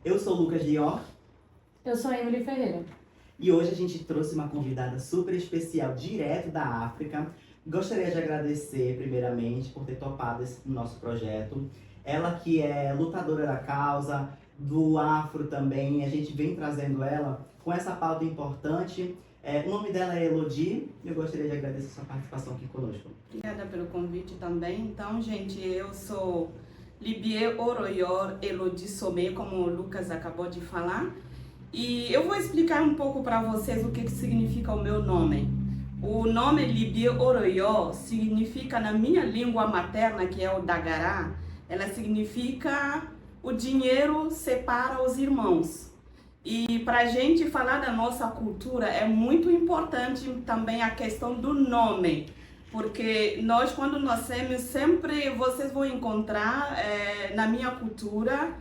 Eu sou o Lucas Dior Eu sou a Emily Ferreira. e hoje a gente trouxe uma convidada super especial direto da África. Gostaria de agradecer primeiramente por ter topado esse nosso projeto. Ela que é lutadora da causa, do afro também, a gente vem trazendo ela com essa pauta importante. O nome dela é Elodie e eu gostaria de agradecer a sua participação aqui conosco. Obrigada pelo convite também. Então, gente, eu sou Libie Oroyor Elodie Somé, como o Lucas acabou de falar. E eu vou explicar um pouco para vocês o que significa o meu nome. O nome Libie Oroyor significa, na minha língua materna, que é o Dagará, ela significa o dinheiro separa os irmãos. E para a gente falar da nossa cultura é muito importante também a questão do nome, porque nós quando nascemos sempre vocês vão encontrar na minha cultura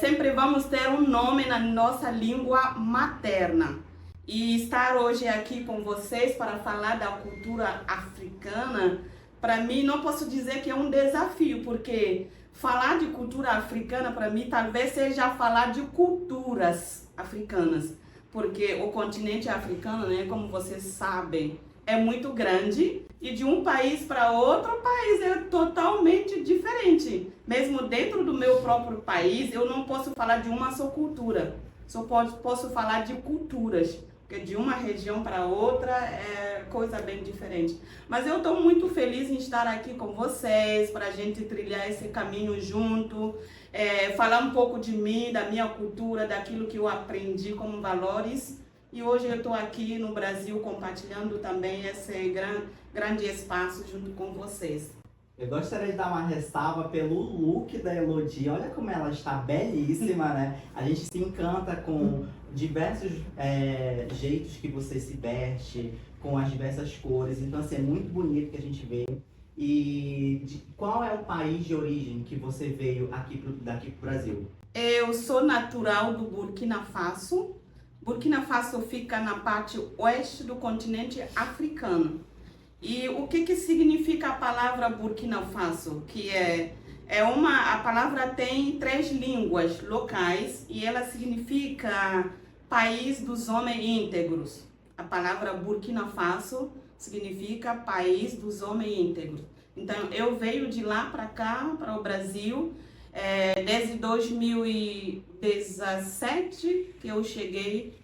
sempre vamos ter um nome na nossa língua materna. E estar hoje aqui com vocês para falar da cultura africana, para mim não posso dizer que é um desafio, porque falar de cultura africana para mim talvez seja falar de culturas africanas, porque o continente africano, né, como vocês sabem, é muito grande e de um país para outro país é totalmente diferente. Mesmo dentro do meu próprio país, eu não posso falar de uma só cultura, só posso falar de culturas. Porque de uma região para outra é coisa bem diferente. Mas eu estou muito feliz em estar aqui com vocês, para a gente trilhar esse caminho junto, falar um pouco de mim, da minha cultura, daquilo que eu aprendi como valores. E hoje eu estou aqui no Brasil compartilhando também esse grande espaço junto com vocês. Eu gostaria de dar uma ressalva pelo look da Elodie. Olha como ela está belíssima, né? A gente se encanta com diversos jeitos que você se veste, com as diversas cores. Então, assim, é muito bonito que a gente vê. E qual é o país de origem que você veio daqui pro Brasil? Eu sou natural do Burkina Faso. Burkina Faso fica na parte oeste do continente africano. E o que significa a palavra Burkina Faso? Que a palavra tem 3 línguas locais e ela significa país dos homens íntegros. A palavra Burkina Faso significa país dos homens íntegros. Então eu veio de lá para cá, para o Brasil, desde 2017 que eu cheguei.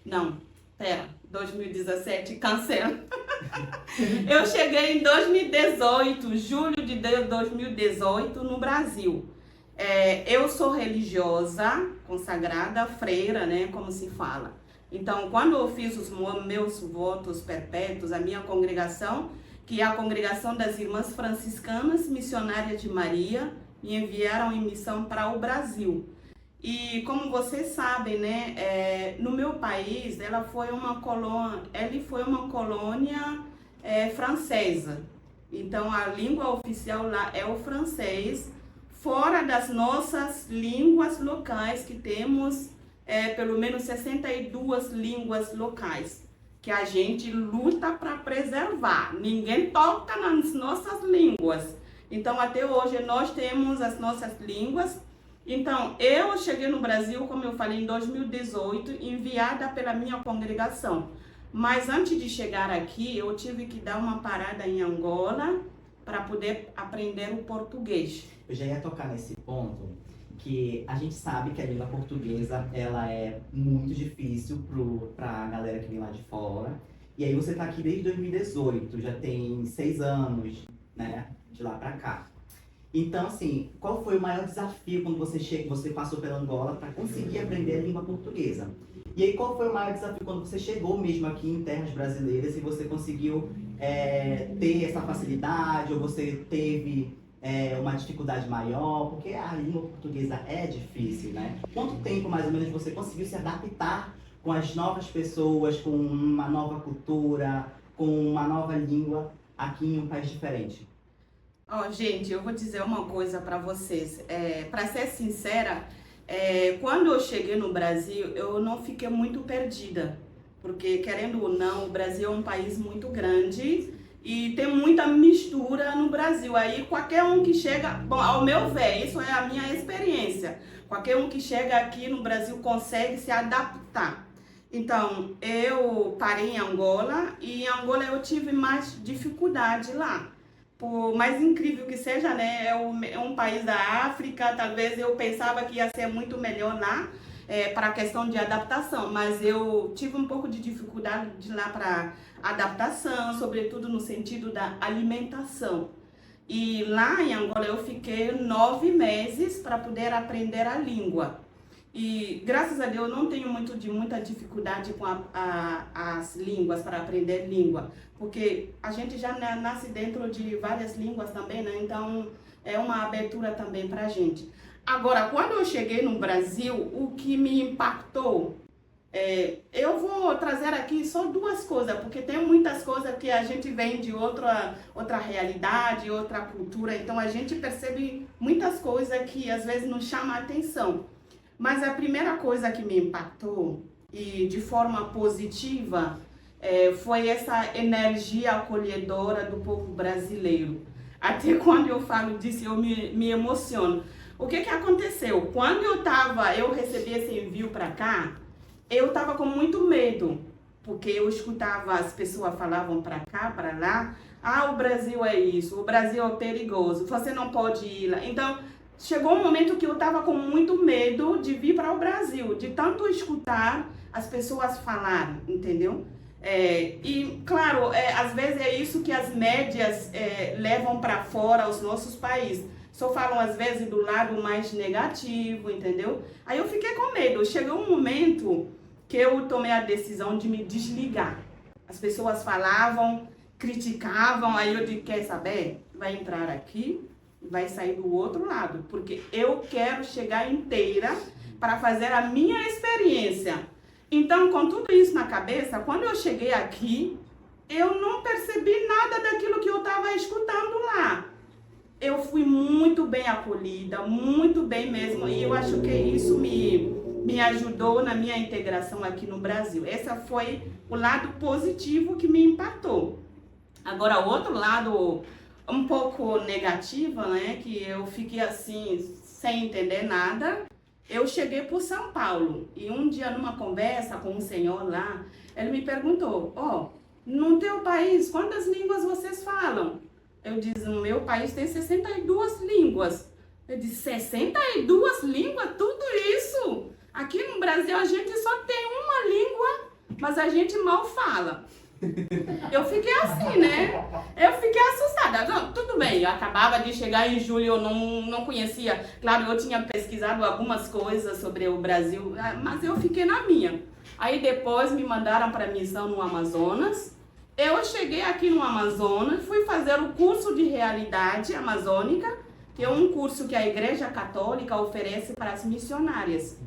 2017, cancela. Eu cheguei em 2018, julho de 2018, no Brasil. Eu sou religiosa, consagrada, freira, né, como se fala. Então, quando eu fiz os meus votos perpétuos, a minha congregação, que é a Congregação das Irmãs Franciscanas Missionárias de Maria, me enviaram em missão para o Brasil. E como vocês sabem, né, no meu país, ele foi uma colônia francesa. Então, a língua oficial lá é o francês, fora das nossas línguas locais, que temos pelo menos 62 línguas locais, que a gente luta para preservar. Ninguém toca nas nossas línguas. Então, até hoje, nós temos as nossas línguas. Então, eu cheguei no Brasil, como eu falei, em 2018, enviada pela minha congregação. Mas antes de chegar aqui, eu tive que dar uma parada em Angola para poder aprender o português. Eu já ia tocar nesse ponto, que a gente sabe que a língua portuguesa ela é muito difícil para a galera que vem lá de fora. E aí você está aqui desde 2018, já tem 6 anos, né, de lá para cá. Então, assim, qual foi o maior desafio quando você passou pela Angola para conseguir aprender a língua portuguesa? E aí, qual foi o maior desafio quando você chegou mesmo aqui em terras brasileiras e você conseguiu ter essa facilidade ou você teve uma dificuldade maior? Porque a língua portuguesa é difícil, né? Quanto tempo, mais ou menos, você conseguiu se adaptar com as novas pessoas, com uma nova cultura, com uma nova língua aqui em um país diferente? Gente, eu vou dizer uma coisa para vocês. Para ser sincera, quando eu cheguei no Brasil, eu não fiquei muito perdida. Porque, querendo ou não, o Brasil é um país muito grande E tem muita mistura no Brasil. Aí qualquer um que chega, bom, ao meu ver, isso é a minha experiência. Qualquer um que chega aqui no Brasil consegue se adaptar. Então, eu parei em Angola e em Angola eu tive mais dificuldade lá. Por mais incrível que seja, né, é um país da África, talvez eu pensava que ia ser muito melhor lá, para a questão de adaptação, mas eu tive um pouco de dificuldade de lá para adaptação, sobretudo no sentido da alimentação. E lá em Angola eu fiquei 9 meses para poder aprender a língua. E graças a Deus eu não tenho muita dificuldade com as línguas, para aprender língua, porque a gente já nasce dentro de várias línguas também, né? Então é uma abertura também para a gente. Agora, quando eu cheguei no Brasil, o que me impactou, eu vou trazer aqui só 2 coisas, porque tem muitas coisas que a gente vem de outra realidade, outra cultura, então a gente percebe muitas coisas que às vezes nos chamam a atenção. Mas a primeira coisa que me impactou, e de forma positiva, foi essa energia acolhedora do povo brasileiro. Até quando eu falo disso, eu me emociono. O que aconteceu? Quando eu recebi esse envio para cá, eu estava com muito medo, porque eu escutava as pessoas falavam para cá, para lá, o Brasil é isso, o Brasil é perigoso, você não pode ir lá. Então, chegou um momento que eu estava com muito medo de vir para o Brasil, de tanto escutar as pessoas falarem, entendeu? E, claro, às vezes é isso que as médias levam para fora os nossos países. Só falam, às vezes, do lado mais negativo, entendeu? Aí eu fiquei com medo. Chegou um momento que eu tomei a decisão de me desligar. As pessoas falavam, criticavam, aí eu disse, quer saber? Vai entrar aqui, vai sair do outro lado, porque eu quero chegar inteira para fazer a minha experiência. Então, com tudo isso na cabeça, quando eu cheguei aqui, eu não percebi nada daquilo que eu estava escutando lá. Eu fui muito bem acolhida, muito bem mesmo, e eu acho que isso me ajudou na minha integração aqui no Brasil. Esse foi o lado positivo que me impactou. Agora, o outro lado um pouco negativo, né, que eu fiquei assim, sem entender nada. Eu cheguei por São Paulo e um dia numa conversa com um senhor lá, ele me perguntou, no teu país, quantas línguas vocês falam? Eu disse, no meu país tem 62 línguas. Eu disse, 62 línguas? Tudo isso? Aqui no Brasil a gente só tem uma língua, mas a gente mal fala. Eu fiquei assim, né? Eu fiquei assustada. Não, tudo bem, eu acabava de chegar em julho, eu não conhecia. Claro, eu tinha pesquisado algumas coisas sobre o Brasil, mas eu fiquei na minha. Aí depois me mandaram para missão no Amazonas. Eu cheguei aqui no Amazonas, fui fazer o curso de realidade amazônica, que é um curso que a Igreja Católica oferece para as missionárias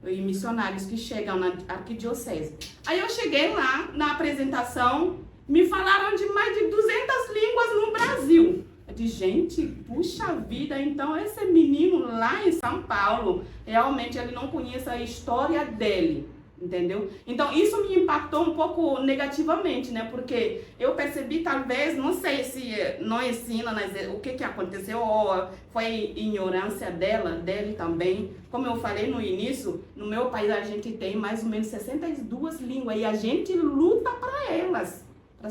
e missionários que chegam na arquidiocese. Aí eu cheguei lá, na apresentação, me falaram de mais de 200 línguas no Brasil. Eu disse, gente, puxa vida, então esse menino lá em São Paulo, realmente ele não conhece a história dele. Entendeu? Então isso me impactou um pouco negativamente, né? Porque eu percebi, talvez, não sei se não ensina, mas o que aconteceu, ou foi ignorância dele também. Como eu falei no início, no meu país a gente tem mais ou menos 62 línguas e a gente luta para elas, para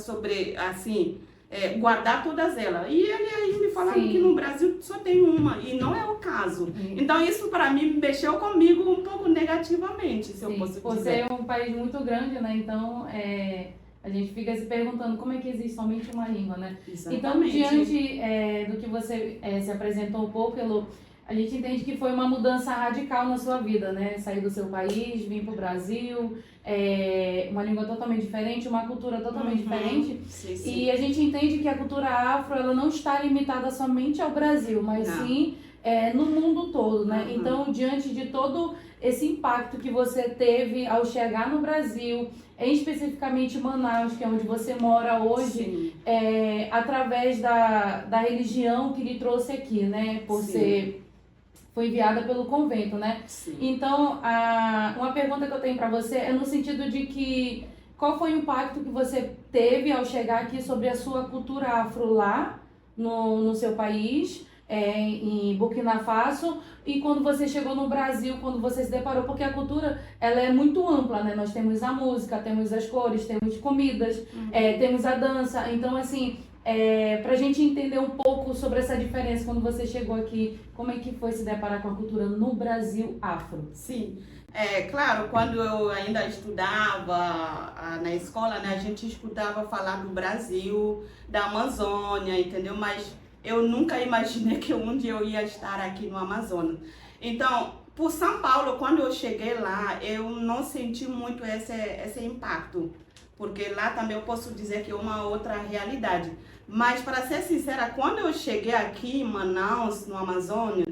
guardar todas elas. E ele aí me falaram que no Brasil só tem uma, e não é o caso. Então isso para mim mexeu comigo um pouco negativamente, se eu posso dizer. Você é um país muito grande, né? Então a gente fica se perguntando como é que existe somente uma língua, né? Exatamente. Então, diante do que você se apresentou um pouco, Elô, a gente entende que foi uma mudança radical na sua vida, né? Sair do seu país, vir para o Brasil, uma língua totalmente diferente, uma cultura totalmente diferente. Sim. E a gente entende que a cultura afro, ela não está limitada somente ao Brasil, mas sim no mundo todo, né? Então, diante de todo esse impacto que você teve ao chegar no Brasil, especificamente Manaus, que é onde você mora hoje, através da religião que lhe trouxe aqui, né? Foi enviada pelo convento, né? Sim. Então, uma pergunta que eu tenho para você é no sentido de que qual foi o impacto que você teve ao chegar aqui sobre a sua cultura afro lá no seu país, em Burkina Faso, e quando você chegou no Brasil, quando você se deparou, porque a cultura ela é muito ampla, né? Nós temos a música, temos as cores, temos comidas, temos a dança, então assim, pra gente entender um pouco sobre essa diferença quando você chegou aqui, como é que foi se deparar com a cultura no Brasil afro? Sim. Claro, quando eu ainda estudava na escola, né, a gente escutava falar do Brasil, da Amazônia, entendeu? Mas eu nunca imaginei que um dia eu ia estar aqui no Amazonas. Então, por São Paulo, quando eu cheguei lá, eu não senti muito esse impacto, porque lá também eu posso dizer que é uma outra realidade. Mas, para ser sincera, quando eu cheguei aqui em Manaus, no Amazônia,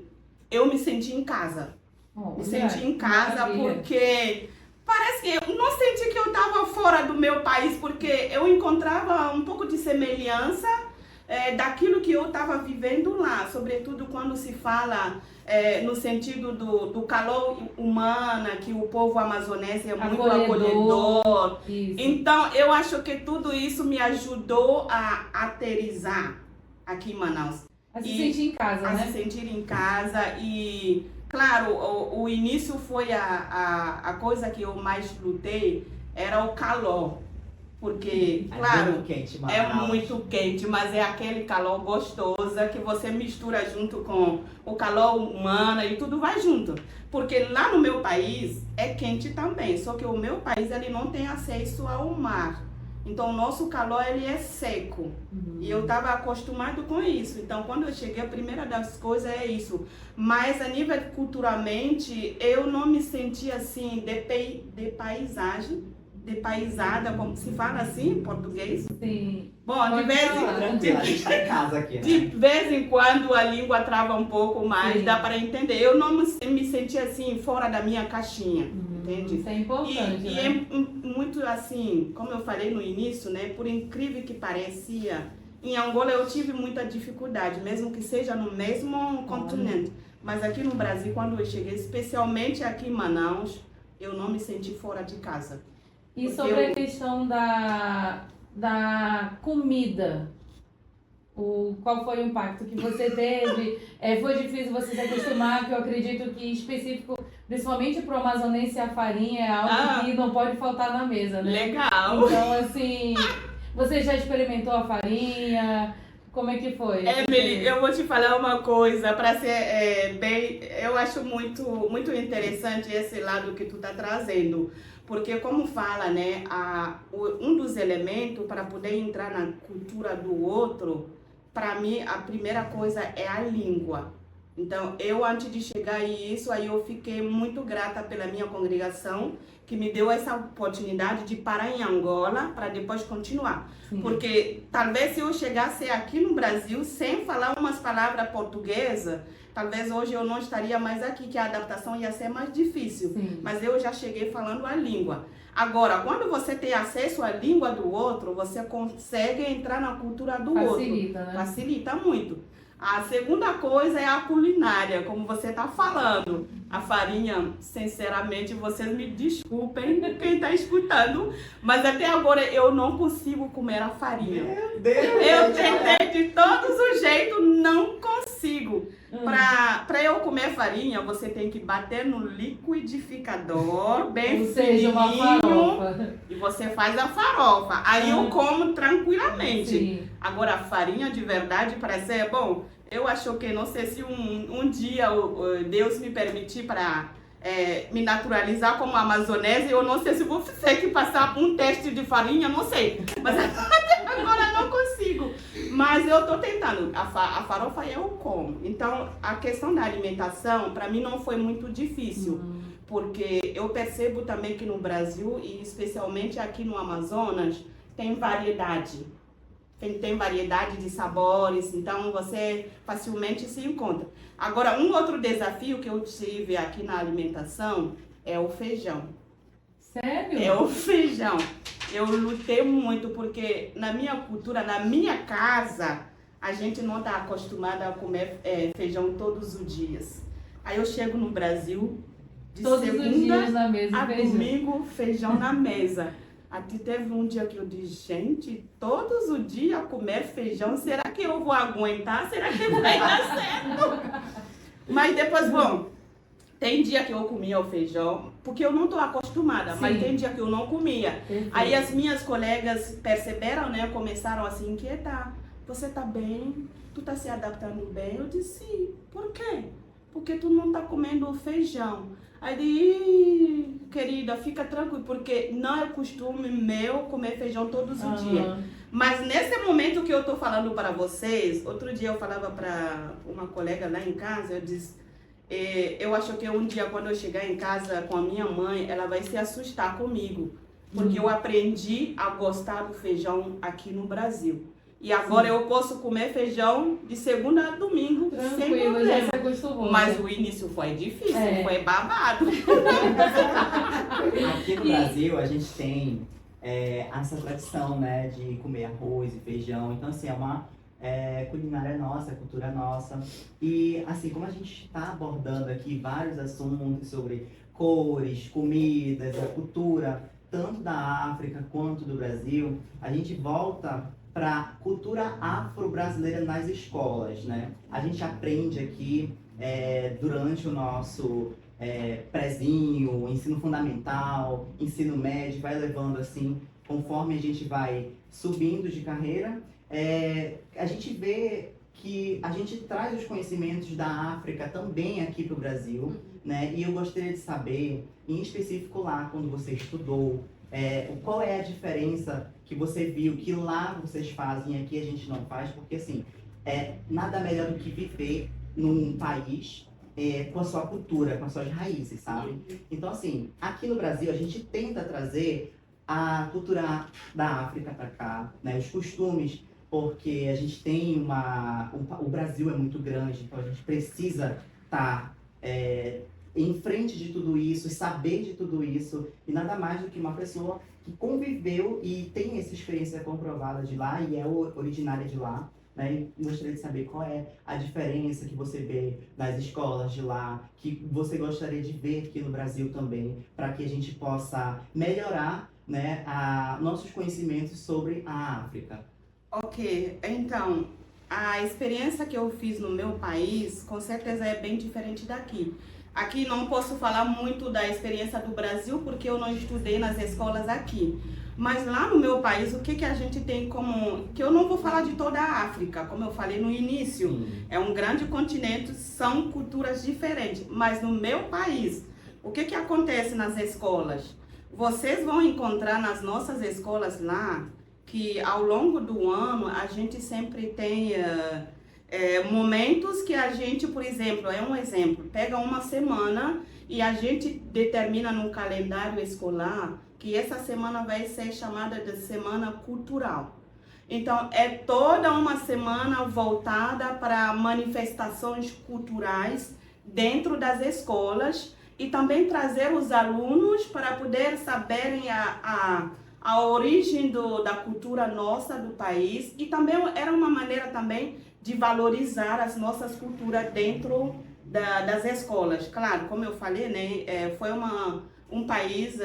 eu me senti em casa. Me senti em casa porque parece que eu não senti que eu estava fora do meu país, porque eu encontrava um pouco de semelhança daquilo que eu estava vivendo lá, sobretudo quando se fala no sentido do calor humano, que o povo amazonense é muito acolhedor. Então, eu acho que tudo isso me ajudou a aterrizar aqui em Manaus. A se sentir em casa, né? A se sentir em casa e... Claro, o início foi a coisa que eu mais lutei, era o calor. Porque, claro, é muito quente, mas é aquele calor gostoso que você mistura junto com o calor humano e tudo vai junto. Porque lá no meu país é quente também, só que o meu país ele não tem acesso ao mar. Então, o nosso calor ele é seco. E eu estava acostumado com isso. Então, quando eu cheguei, a primeira das coisas é isso. Mas, a nível culturalmente, eu não me senti assim, de paisagem, de paisada, como se fala assim em português. Sim. Bom, de vez em quando a língua trava um pouco mais, dá para entender. Eu não me senti assim, fora da minha caixinha. Entende? Isso é importante, e né? é muito assim, como eu falei no início, né? Por incrível que parecia, em Angola eu tive muita dificuldade, mesmo que seja no mesmo continente. Mas aqui no Brasil, quando eu cheguei, especialmente aqui em Manaus, eu não me senti fora de casa. E sobre a questão da comida, qual foi o impacto que você teve? Foi difícil você se acostumar, que eu acredito que específico, principalmente para o amazonense, a farinha é algo que não pode faltar na mesa, né? Legal! Então, assim, você já experimentou a farinha? Como é que foi? Emily, eu vou te falar uma coisa, para ser eu acho muito interessante esse lado que tu tá trazendo. Porque como fala, né, um dos elementos para poder entrar na cultura do outro, para mim, a primeira coisa é a língua. Então, eu antes de chegar a isso, aí eu fiquei muito grata pela minha congregação, que me deu essa oportunidade de parar em Angola para depois continuar. Sim. Porque talvez se eu chegasse aqui no Brasil sem falar umas palavras portuguesas, talvez hoje eu não estaria mais aqui, que a adaptação ia ser mais difícil. Sim. Mas eu já cheguei falando a língua. Agora, quando você tem acesso à língua do outro, você consegue entrar na cultura do outro. Facilita, né? Facilita muito. A segunda coisa é a culinária, como você está falando. A farinha, sinceramente, vocês me desculpem quem está escutando, mas até agora eu não consigo comer a farinha. Meu Deus! Eu tentei de todos os jeitos, não consigo. Para eu comer farinha, você tem que bater no liquidificador, bem fininho, uma farofa. E você faz a farofa. Aí eu como tranquilamente. Sim. Agora, a farinha de verdade, para ser bom, eu acho que, não sei se um dia Deus me permitir para me naturalizar como amazonense, eu não sei se vou ter que passar um teste de farinha, não sei. Mas até agora não consigo. Mas eu estou tentando. A farofa eu como. Então, a questão da alimentação, para mim, não foi muito difícil. Porque eu percebo também que no Brasil, e especialmente aqui no Amazonas, tem variedade. Tem variedade de sabores, então você facilmente se encontra. Agora, um outro desafio que eu tive aqui na alimentação é o feijão. Sério? É o feijão. Eu lutei muito porque na minha cultura, na minha casa, a gente não está acostumada a comer feijão todos os dias. Aí eu chego no Brasil, de todos segunda os dias na mesa, a domingo, feijão na mesa. Até teve um dia que eu disse, gente, todos os dias comer feijão, será que eu vou aguentar? Será que vai dar certo? Mas depois, bom, tem dia que eu comia o feijão, porque eu não estou acostumada, Sim. mas tem dia que eu não comia. Perfeito. Aí as minhas colegas perceberam, né, começaram a se inquietar. Você tá bem? Tu tá se adaptando bem? Eu disse, sim. Por quê? Porque tu não tá comendo feijão. Aí ele, querida, fica tranquilo, porque não é costume meu comer feijão todos os dias. Mas nesse momento que eu tô falando para vocês, outro dia eu falava para uma colega lá em casa, eu disse, eu acho que um dia quando eu chegar em casa com a minha mãe, ela vai se assustar comigo, porque eu aprendi a gostar do feijão aqui no Brasil. E agora eu posso comer feijão de segunda a domingo, sem Tranquilo, já problema. se acostumou. Mas o início foi difícil, foi babado. Aqui no Brasil, a gente tem essa tradição, né, de comer arroz e feijão. Então, assim, é uma culinária nossa, cultura nossa. E, assim, como a gente está abordando aqui vários assuntos sobre cores, comidas, a cultura, tanto da África quanto do Brasil, a gente volta para a cultura afro-brasileira nas escolas, né? A gente aprende aqui durante o nosso prézinho, ensino fundamental, ensino médio, vai levando assim, conforme a gente vai subindo de carreira, a gente vê que a gente traz os conhecimentos da África também aqui para o Brasil, né? E eu gostaria de saber, em específico lá, quando você estudou, qual é a diferença que você viu, que lá vocês fazem e aqui a gente não faz, porque assim, nada melhor do que viver num país com a sua cultura, com as suas raízes, sabe? Então assim, aqui no Brasil a gente tenta trazer a cultura da África para cá, né? Os costumes, porque a gente tem o Brasil é muito grande, então a gente precisa estar em frente de tudo isso, saber de tudo isso, e nada mais do que uma pessoa que conviveu e tem essa experiência comprovada de lá e é originária de lá, né? E gostaria de saber qual é a diferença que você vê nas escolas de lá, que você gostaria de ver aqui no Brasil também, para que a gente possa melhorar, né, nossos conhecimentos sobre a África. Ok, então, a experiência que eu fiz no meu país, com certeza é bem diferente daqui. Aqui não posso falar muito da experiência do Brasil, porque eu não estudei nas escolas aqui. Mas lá no meu país, o que a gente tem como... Que eu não vou falar de toda a África, como eu falei no início. É um grande continente, são culturas diferentes. Mas no meu país, o que acontece nas escolas? Vocês vão encontrar nas nossas escolas lá, que ao longo do ano, a gente sempre tem... momentos que a gente, por exemplo, pega uma semana e a gente determina no calendário escolar que essa semana vai ser chamada de semana cultural. Então, é toda uma semana voltada para manifestações culturais dentro das escolas e também trazer os alunos para poder saberem a origem da cultura nossa, do país, e também era uma maneira também de valorizar as nossas culturas dentro das escolas. Claro, como eu falei, né, foi um país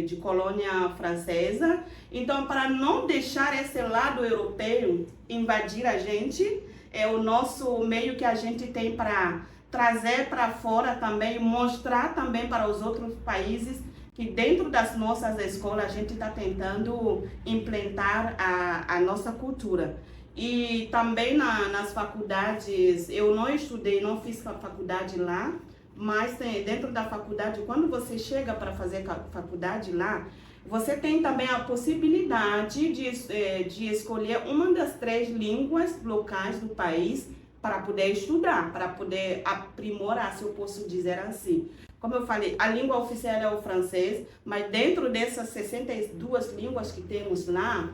de colônia francesa, então para não deixar esse lado europeu invadir a gente, é o nosso meio que a gente tem para trazer para fora também, mostrar também para os outros países que dentro das nossas escolas a gente está tentando implantar a nossa cultura. E também nas faculdades, eu não estudei, não fiz faculdade lá, mas dentro da faculdade, quando você chega para fazer faculdade lá, você tem também a possibilidade de escolher uma das 3 línguas locais do país para poder estudar, para poder aprimorar, se eu posso dizer assim. Como eu falei, a língua oficial é o francês, mas dentro dessas 62 línguas que temos lá,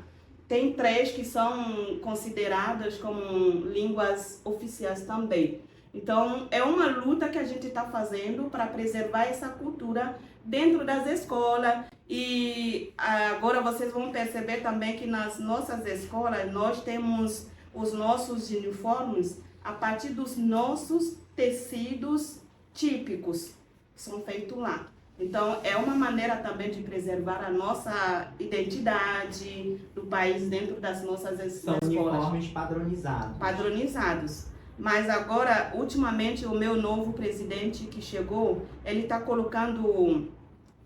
tem 3 que são consideradas como línguas oficiais também. Então, é uma luta que a gente está fazendo para preservar essa cultura dentro das escolas. E agora vocês vão perceber também que nas nossas escolas, nós temos os nossos uniformes a partir dos nossos tecidos típicos, que são feitos lá. Então, é uma maneira também de preservar a nossa identidade do país dentro das nossas São escolas. uniformes padronizados. Padronizados. Mas agora, ultimamente, o meu novo presidente que chegou, ele está colocando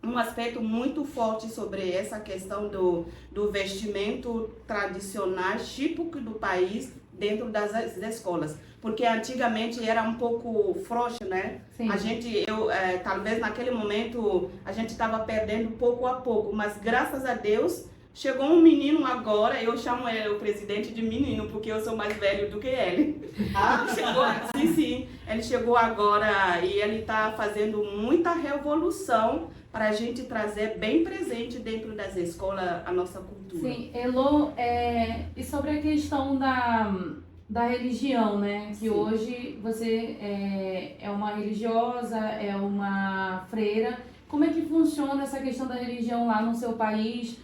um aspecto muito forte sobre essa questão do vestimento tradicional, típico do país, dentro das escolas. Porque antigamente era um pouco frouxo, né? Sim. Talvez naquele momento a gente estava perdendo pouco a pouco, mas graças a Deus chegou um menino agora, eu chamo ele, o presidente, de menino, porque eu sou mais velho do que ele. Ele chegou agora e ele está fazendo muita revolução para a gente trazer bem presente dentro das escolas a nossa cultura. Sim, Elô, e sobre a questão da religião, né? Que Sim. Hoje você é uma religiosa, é uma freira. Como é que funciona essa questão da religião lá no seu país?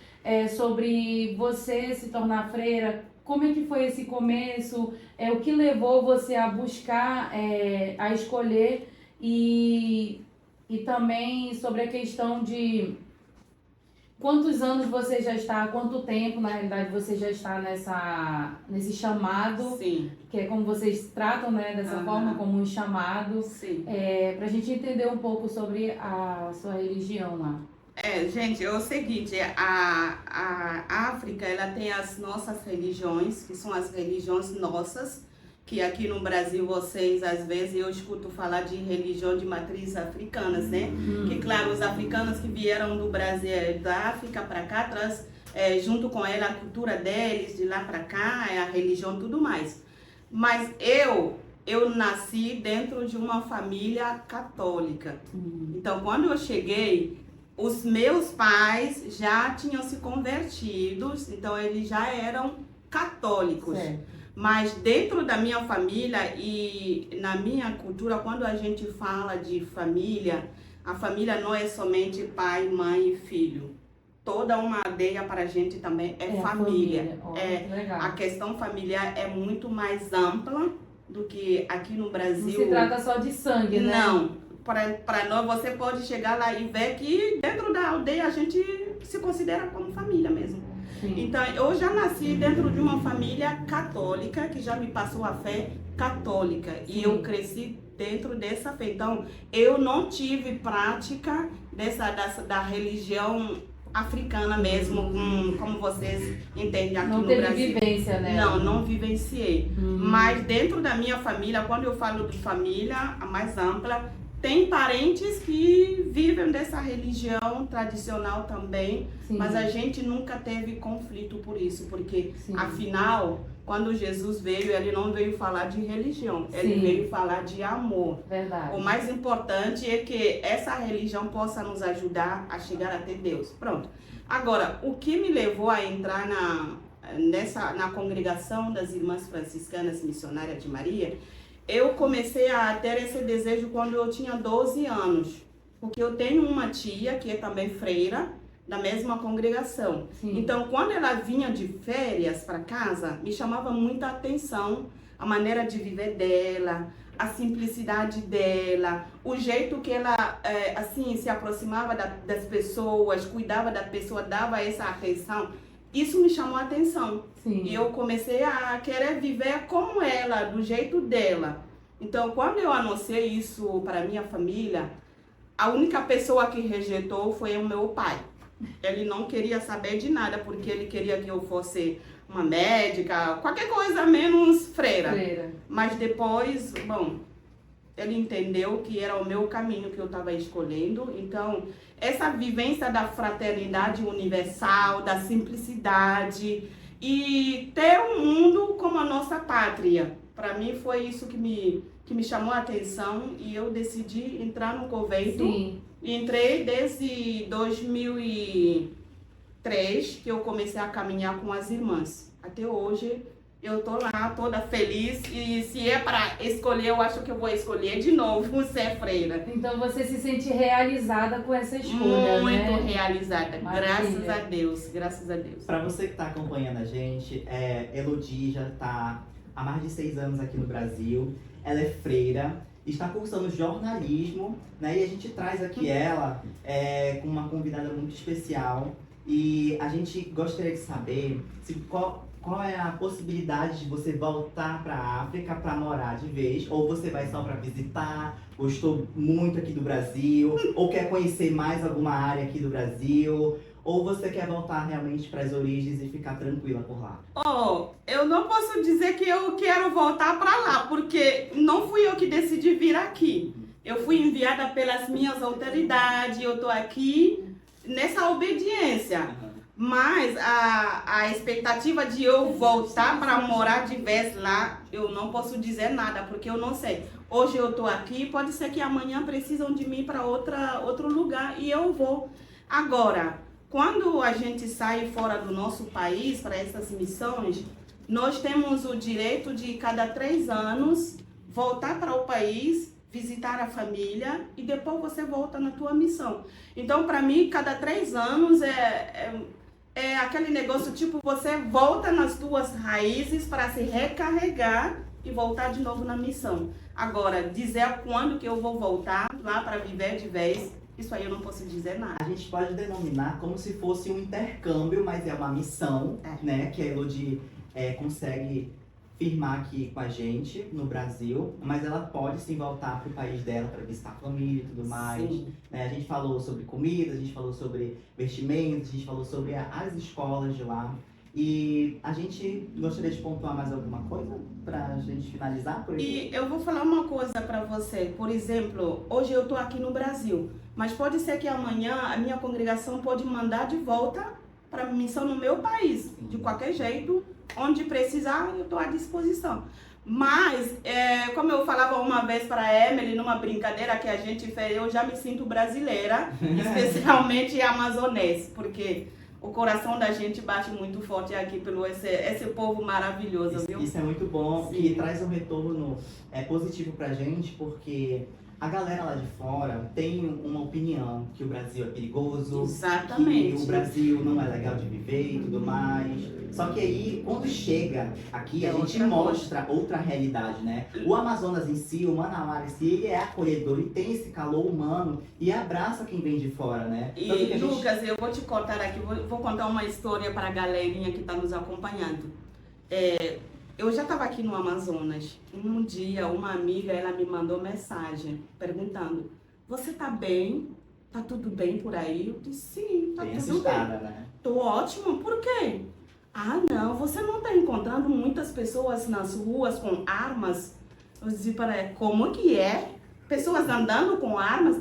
Sobre você se tornar freira? Como é que foi esse começo? O que levou você a buscar, a escolher? E também sobre a questão de quantos anos você já está, quanto tempo, na realidade, você já está nesse chamado, Sim. que é como vocês tratam, né, dessa forma, como um chamado, Sim. para a gente entender um pouco sobre a sua religião lá. Gente, é o seguinte, a África, ela tem as nossas religiões, que são as religiões nossas, que aqui no Brasil vocês, às vezes, eu escuto falar de religião de matriz africanas, né? Que, claro, os africanos que vieram do Brasil, da África para cá, traz junto com ela a cultura deles, de lá para cá, a religião, tudo mais. Mas eu nasci dentro de uma família católica. Então, quando eu cheguei, os meus pais já tinham se convertido, então eles já eram católicos. Certo. Mas dentro da minha família e na minha cultura, quando a gente fala de família, a família não é somente pai, mãe e filho. Toda uma aldeia para a gente também é família. Legal. A questão familiar é muito mais ampla do que aqui no Brasil. Não se trata só de sangue, né? Não. Para nós, você pode chegar lá e ver que dentro da aldeia a gente se considera como família mesmo. Sim. Então, eu já nasci dentro de uma família católica, que já me passou a fé católica. Sim. E eu cresci dentro dessa fé. Então, eu não tive prática da religião africana mesmo, como vocês entendem aqui no Brasil. Não teve vivência, né? Não vivenciei. Mas dentro da minha família, quando eu falo de família, a mais ampla, tem parentes que vivem dessa religião tradicional também, sim, mas a gente nunca teve conflito por isso, porque, sim, afinal, quando Jesus veio, ele não veio falar de religião, sim, ele veio falar de amor. Verdade. O mais importante é que essa religião possa nos ajudar a chegar até Deus. Pronto. Agora, o que me levou a entrar na congregação das Irmãs Franciscanas Missionárias de Maria, eu comecei a ter esse desejo quando eu tinha 12 anos, porque eu tenho uma tia que é também freira, da mesma congregação. Sim. Então, quando ela vinha de férias para casa, me chamava muita atenção a maneira de viver dela, a simplicidade dela, o jeito que ela assim se aproximava das pessoas, cuidava da pessoa, dava essa atenção. Isso me chamou a atenção. Sim. E eu comecei a querer viver como ela, do jeito dela. Então, quando eu anunciei isso para minha família, a única pessoa que rejeitou foi o meu pai. Ele não queria saber de nada, porque ele queria que eu fosse uma médica, qualquer coisa menos freira. Mas depois, ele entendeu que era o meu caminho que eu estava escolhendo. Então, essa vivência da fraternidade universal, da simplicidade e ter um mundo como a nossa pátria. Para mim foi isso que me chamou a atenção e eu decidi entrar no convento. Sim. Entrei desde 2003 que eu comecei a caminhar com as irmãs. Até hoje eu tô lá toda feliz e se é para escolher, eu acho que eu vou escolher de novo ser freira. Então você se sente realizada com essa escolha, muito, né? realizada. Maravilha. Graças a Deus. Para você que está acompanhando a gente, Elodie já está há mais de 6 anos aqui no Brasil. Ela é freira está cursando jornalismo, né? E a gente traz aqui ela com uma convidada muito especial. E a gente gostaria de saber qual é a possibilidade de você voltar para a África para morar de vez, ou você vai só para visitar, gostou muito aqui do Brasil, ou quer conhecer mais alguma área aqui do Brasil, ou você quer voltar realmente para as origens e ficar tranquila por lá? Eu não posso dizer que eu quero voltar para lá, porque não fui eu que decidi vir aqui. Eu fui enviada pelas minhas autoridades, eu estou aqui nessa obediência. Mas a expectativa de eu voltar para morar de vez lá, eu não posso dizer nada, porque eu não sei. Hoje eu estou aqui, pode ser que amanhã precisam de mim para outro lugar e eu vou. Agora, quando a gente sai fora do nosso país para essas missões, nós temos o direito de, cada 3 anos, voltar para o país, visitar a família e depois você volta na tua missão. Então, para mim, cada 3 anos é aquele negócio, tipo, você volta nas tuas raízes para se recarregar e voltar de novo na missão. Agora, dizer quando que eu vou voltar lá para viver de vez, isso aí eu não posso dizer nada. A gente pode denominar como se fosse um intercâmbio, mas é uma missão, né? Que a Elodie consegue firmar aqui com a gente no Brasil, mas ela pode sim voltar para o país dela para visitar a família e tudo mais. Né? A gente falou sobre comida, a gente falou sobre vestimentos, a gente falou sobre as escolas de lá. E a gente gostaria de pontuar mais alguma coisa para a gente finalizar por aqui? E eu vou falar uma coisa para você. Por exemplo, hoje eu estou aqui no Brasil, mas pode ser que amanhã a minha congregação pode mandar de volta para a missão no meu país, de qualquer jeito. Onde precisar, eu estou à disposição. Mas, como eu falava uma vez para a Emily, numa brincadeira que a gente fez, eu já me sinto brasileira, especialmente amazonense, porque o coração da gente bate muito forte aqui pelo esse povo maravilhoso, viu? Isso é muito bom e traz um retorno positivo pra gente, porque a galera lá de fora tem uma opinião que o Brasil é perigoso, exatamente, que o Brasil não é legal de viver e tudo mais. Só que aí, quando chega aqui, a gente mostra outra realidade, né? O Amazonas em si, o Manauara em si, ele é acolhedor e tem esse calor humano e abraça quem vem de fora, né? E Lucas, eu vou te contar aqui, vou contar uma história para a galerinha que está nos acompanhando. Eu já estava aqui no Amazonas. Um dia, uma amiga, ela me mandou mensagem perguntando: você tá bem? Tá tudo bem por aí? Eu disse: sim, tá tudo bem. Né? Tô ótimo, por quê? Ah, não, você não tá encontrando muitas pessoas nas ruas com armas? Eu disse para ela: como que é? Pessoas andando com armas?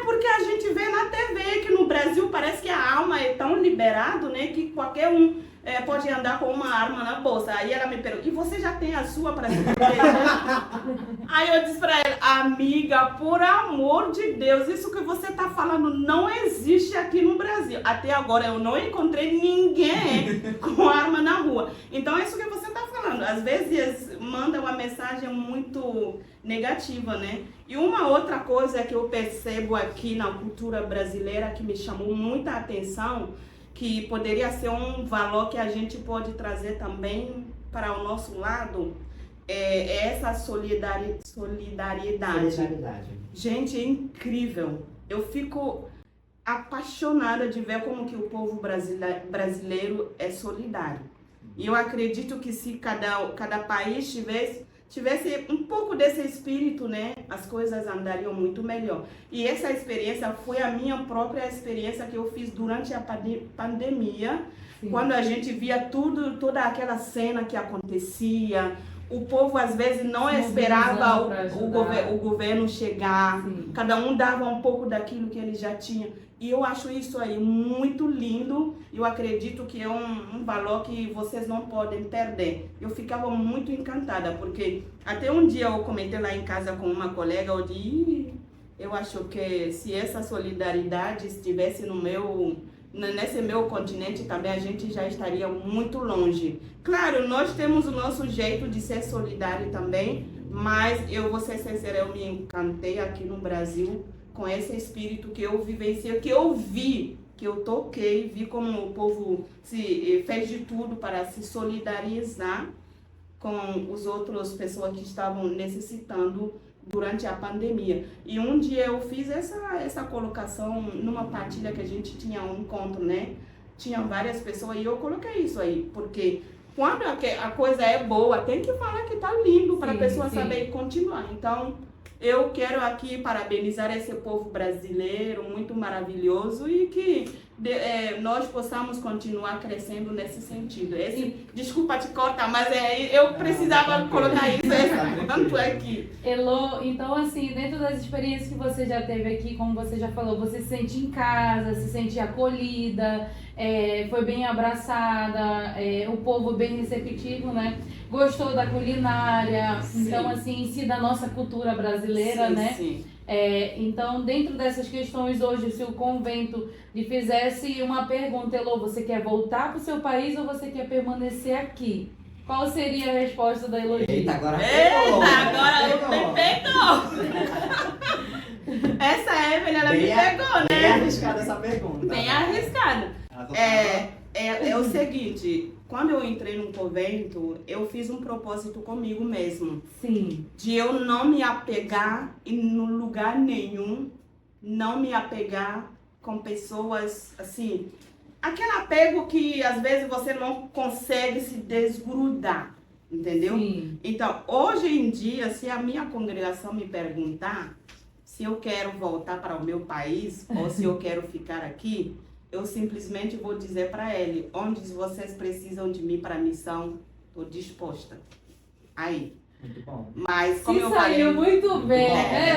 Porque a gente vê na TV que no Brasil parece que a alma é tão liberado, né, que qualquer um pode andar com uma arma na bolsa. Aí ela me perguntou: e você já tem a sua para se proteger? Aí eu disse para ela: amiga, por amor de Deus, isso que você tá falando não existe aqui no Brasil. Até agora eu não encontrei ninguém com arma na rua. Então é isso que você tá falando. Às vezes manda uma mensagem muito negativa, né? E uma outra coisa que eu percebo aqui na cultura brasileira que me chamou muita atenção, que poderia ser um valor que a gente pode trazer também para o nosso lado, é essa solidariedade. Gente, é incrível. Eu fico apaixonada de ver como que o povo brasileiro é solidário. E eu acredito que se cada país tivesse um pouco desse espírito, né, as coisas andariam muito melhor. E essa experiência foi a minha própria experiência que eu fiz durante a pandemia, quando a gente via toda aquela cena que acontecia. O povo às vezes não esperava o governo chegar, cada um dava um pouco daquilo que ele já tinha. E eu acho isso aí muito lindo. Eu acredito que é um valor que vocês não podem perder. Eu ficava muito encantada, porque até um dia eu comentei lá em casa com uma colega, eu disse: eu acho que se essa solidariedade estivesse nesse meu continente também, a gente já estaria muito longe. Claro, nós temos o nosso jeito de ser solidário também, mas eu vou ser sincera, eu me encantei aqui no Brasil com esse espírito que eu vivenciei, que eu vi, que eu toquei, vi como o povo fez de tudo para se solidarizar com as outras pessoas que estavam necessitando durante a pandemia. E um dia eu fiz essa colocação numa partilha que a gente tinha um encontro, né? Tinha várias pessoas e eu coloquei isso aí, porque quando a coisa é boa, tem que falar que tá lindo para a pessoa saber continuar. Então, eu quero aqui parabenizar esse povo brasileiro, muito maravilhoso, e que nós possamos continuar crescendo nesse sentido. Desculpa te cortar, mas eu precisava colocar isso tanto aqui. Elo, então assim, dentro das experiências que você já teve aqui, como você já falou, você se sente em casa, se sente acolhida, foi bem abraçada, o povo bem receptivo, né? Gostou da culinária, Sim. Então assim, em si da nossa cultura brasileira, Sim, né? sim. Então, dentro dessas questões hoje, se o convento lhe fizesse uma pergunta, Elô, você quer voltar para o seu país ou você quer permanecer aqui? Qual seria a resposta da Elodie? Eita, agora pegou! Essa Evelyn, ela me pegou, né? Bem arriscada essa pergunta. Bem arriscada. É o seguinte, quando eu entrei num convento, eu fiz um propósito comigo mesmo. Sim. De eu não me apegar em lugar nenhum, não me apegar com pessoas, assim, aquele apego que às vezes você não consegue se desgrudar, entendeu? Sim. Então, hoje em dia, se a minha congregação me perguntar se eu quero voltar para o meu país ou se eu quero ficar aqui, eu simplesmente vou dizer para ele, onde vocês precisam de mim para a missão, estou disposta. Aí. Muito bom. Mas, como eu saiu falei, muito bem,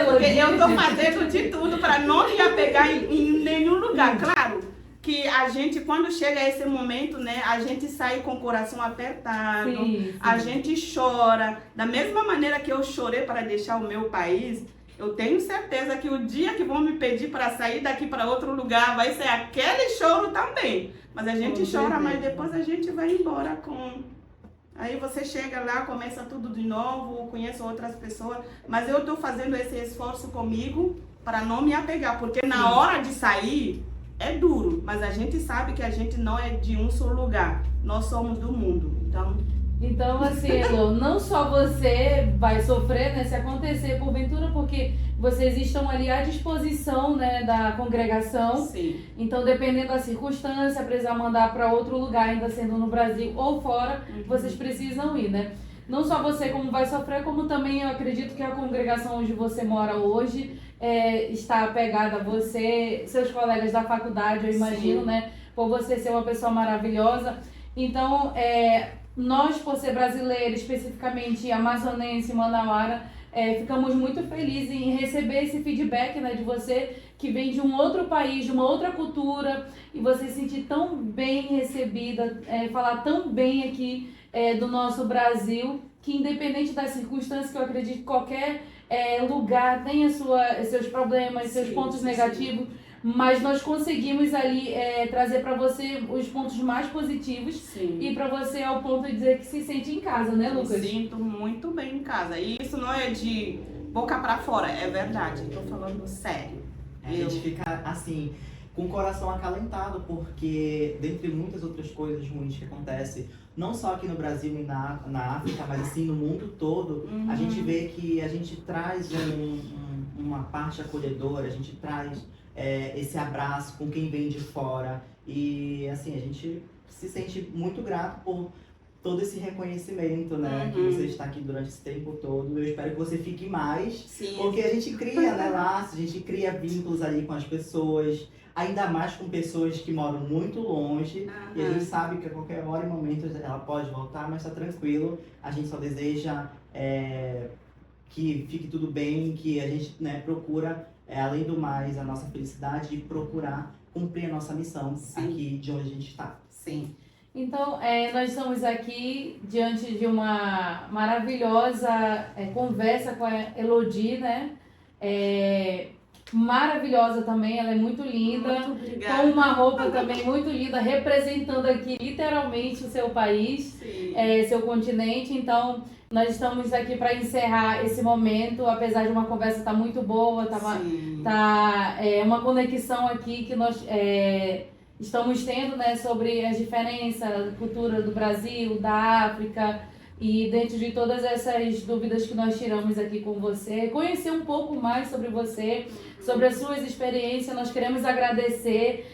porque eu estou fazendo de tudo para não me apegar em nenhum lugar. Claro que a gente, quando chega a esse momento, né, a gente sai com o coração apertado, a gente chora. Da mesma maneira que eu chorei para deixar o meu país, eu tenho certeza que o dia que vão me pedir para sair daqui para outro lugar, vai ser aquele choro também. Mas a gente chora, mas depois a gente vai embora com... Aí você chega lá, começa tudo de novo, conhece outras pessoas. Mas eu estou fazendo esse esforço comigo para não me apegar. Porque na hora de sair, é duro. Mas a gente sabe que a gente não é de um só lugar. Nós somos do mundo. Então, assim, Elô, não só você vai sofrer, né, se acontecer porventura, porque vocês estão ali à disposição, né, da congregação. Sim. Então, dependendo da circunstância, precisar mandar para outro lugar, ainda sendo no Brasil ou fora, vocês precisam ir, né? Não só você como vai sofrer, como também eu acredito que a congregação onde você mora hoje está apegada a você, seus colegas da faculdade, eu imagino, né? Por você ser uma pessoa maravilhosa. Então, nós, por ser brasileiro, especificamente amazonense, manauara, ficamos muito felizes em receber esse feedback, né, de você que vem de um outro país, de uma outra cultura, e você se sentir tão bem recebida, falar tão bem aqui do nosso Brasil, que independente das circunstâncias, que eu acredito que qualquer lugar tem seus problemas, seus pontos negativos, mas nós conseguimos ali trazer para você os pontos mais positivos. Sim. E para você ao ponto de dizer que se sente em casa, né, Lucas? Eu sinto muito bem em casa. E isso não é de boca para fora, é verdade. Estou falando sério. A gente fica assim, com o coração acalentado, porque dentre muitas outras coisas ruins que acontecem, não só aqui no Brasil e na África, mas assim no mundo todo, a gente vê que a gente traz uma parte acolhedora, a gente traz esse abraço com quem vem de fora, e assim, a gente se sente muito grato por todo esse reconhecimento, né, que você está aqui durante esse tempo todo. Eu espero que você fique mais, porque a gente cria, né, laços, a gente cria vínculos ali com as pessoas, ainda mais com pessoas que moram muito longe, e a gente sabe que a qualquer hora e momento ela pode voltar, mas tá tranquilo, a gente só deseja que fique tudo bem, que a gente, né, procura, além do mais, a nossa felicidade e procurar cumprir a nossa missão aqui de onde a gente está. Sim. Então, nós estamos aqui diante de uma maravilhosa conversa com a Elodie, né? Maravilhosa também, ela é muito linda. Muito obrigada. Com uma roupa também muito linda, representando aqui literalmente o seu país, seu continente. Então, nós estamos aqui para encerrar esse momento, apesar de uma conversa estar muito boa, uma conexão aqui que nós estamos tendo, né, sobre as diferenças, a cultura do Brasil, da África, E dentro de todas essas dúvidas que nós tiramos aqui com você, conhecer um pouco mais sobre você, sobre as suas experiências, nós queremos agradecer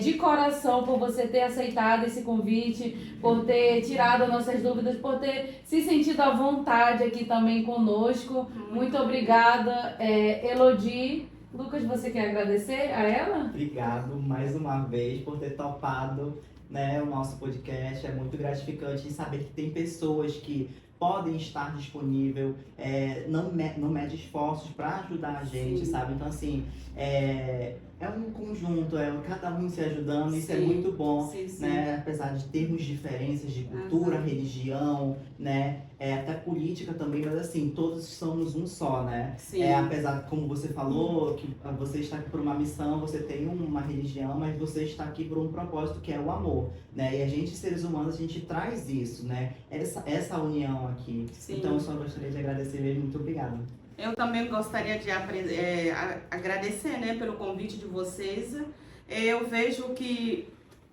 de coração por você ter aceitado esse convite, por ter tirado nossas dúvidas, por ter se sentido à vontade aqui também conosco. Muito obrigada, Elodie. Lucas, você quer agradecer a ela? Obrigado mais uma vez por ter topado, né, o nosso podcast. É muito gratificante saber que tem pessoas que podem estar disponível, não mede esforços para ajudar a gente, Sim. sabe? Então, assim, é um conjunto, cada um se ajudando, isso é Sim. muito bom, Sim, sim. né? Apesar de termos diferenças de cultura, religião, né? Até política também, mas assim, todos somos um só, né? Sim. Apesar, como você falou, que você está aqui por uma missão, você tem uma religião, mas você está aqui por um propósito que é o amor, né? E a gente, seres humanos, a gente traz isso, né? Essa união aqui. Sim. Então, eu só gostaria de agradecer mesmo. Muito obrigada. Eu também gostaria de agradecer, né, pelo convite de vocês. Eu vejo que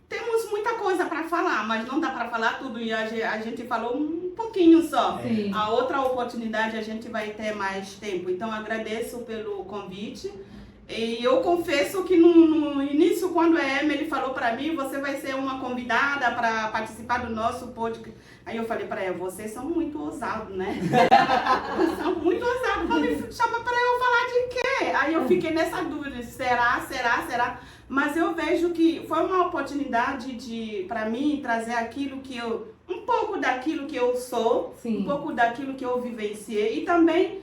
temos muita coisa para falar, mas não dá para falar tudo e a gente falou um pouquinho só. Sim. A outra oportunidade a gente vai ter mais tempo. Então agradeço pelo convite. E eu confesso que no início, quando a Emily falou para mim, você vai ser uma convidada para participar do nosso podcast. Aí eu falei para ela, vocês são muito ousados, né? São muito ousados. Me chama para eu falar de quê? Aí eu fiquei nessa dúvida, será? Mas eu vejo que foi uma oportunidade para mim trazer um pouco daquilo que eu sou, Sim. um pouco daquilo que eu vivenciei e também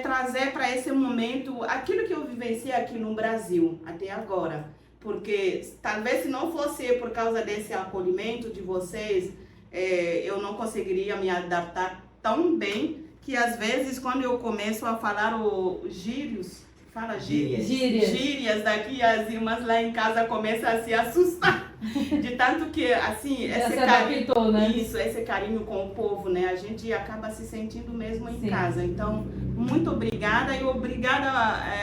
trazer para esse momento aquilo que eu vivenciei aqui no Brasil até agora. Porque talvez se não fosse por causa desse acolhimento de vocês, eu não conseguiria me adaptar tão bem que às vezes quando eu começo a falar os gírios, fala Gírias. gírias daqui, as irmãs lá em casa começam a se assustar. De tanto que, assim, esse carinho, né? isso, esse carinho com o povo, né? A gente acaba se sentindo mesmo em Sim. casa. Então, muito obrigada e obrigada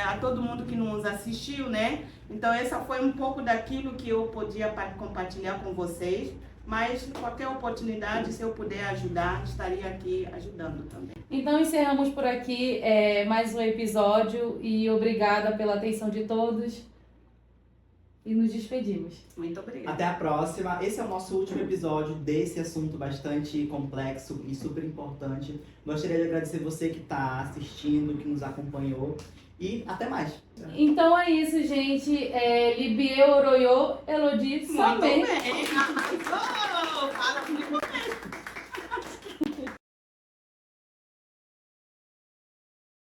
a todo mundo que nos assistiu, né? Então, essa foi um pouco daquilo que eu podia compartilhar com vocês. Mas qualquer oportunidade, se eu puder ajudar, estaria aqui ajudando também. Então encerramos por aqui mais um episódio e obrigada pela atenção de todos e nos despedimos. Muito obrigada. Até a próxima. Esse é o nosso último episódio desse assunto bastante complexo e super importante. Gostaria de agradecer você que está assistindo, que nos acompanhou. E até mais. Então é isso, gente. Libie Oroyo, Elodie, Muito somente. bem. Arrasou! Fala comigo.